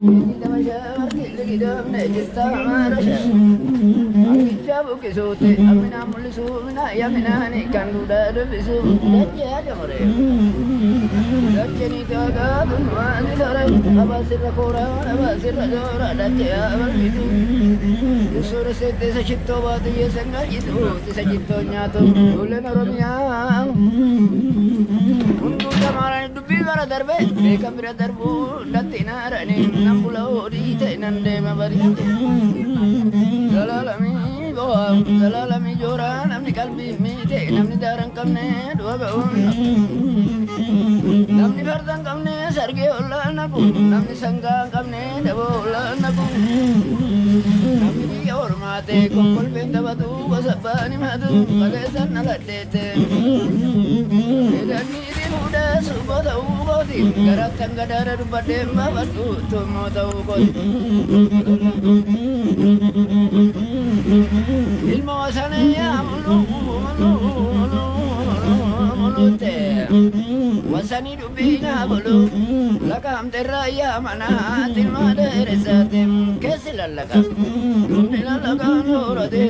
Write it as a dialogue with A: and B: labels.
A: Kita masyarakat kita menjadi marasha. Kita bukan sote, amina mulisu, amina ya mina ni kan luda besu. Dace aja mereka. Dace ni tiada tuan ni sarai. Apa sirra kora, apa sirra jora. Dace apa itu. Usur sete sejito batu ye sengal itu. Sejito nyatu. Ulen orangnya. Untuk kemarin dubi bara darbe. Mereka berdarbu. Datina rani. Nambulau di nande mabari dalalami bawa dalalami jora namni kalbi mite namni darang kamne dua gaun namni bardang kamne sarge ulla naku namni sangga kamne dabo ulla naku namni di hormate kokol benda batu basabani madu kalesan naladete edani di muda subata ugoti garatang gadara rubade mabatu tumo tau kot ilmu wasannya mulute wasani dubina bulu lakam teraya mana tilma deresatem kesilalaga dumila laga nurade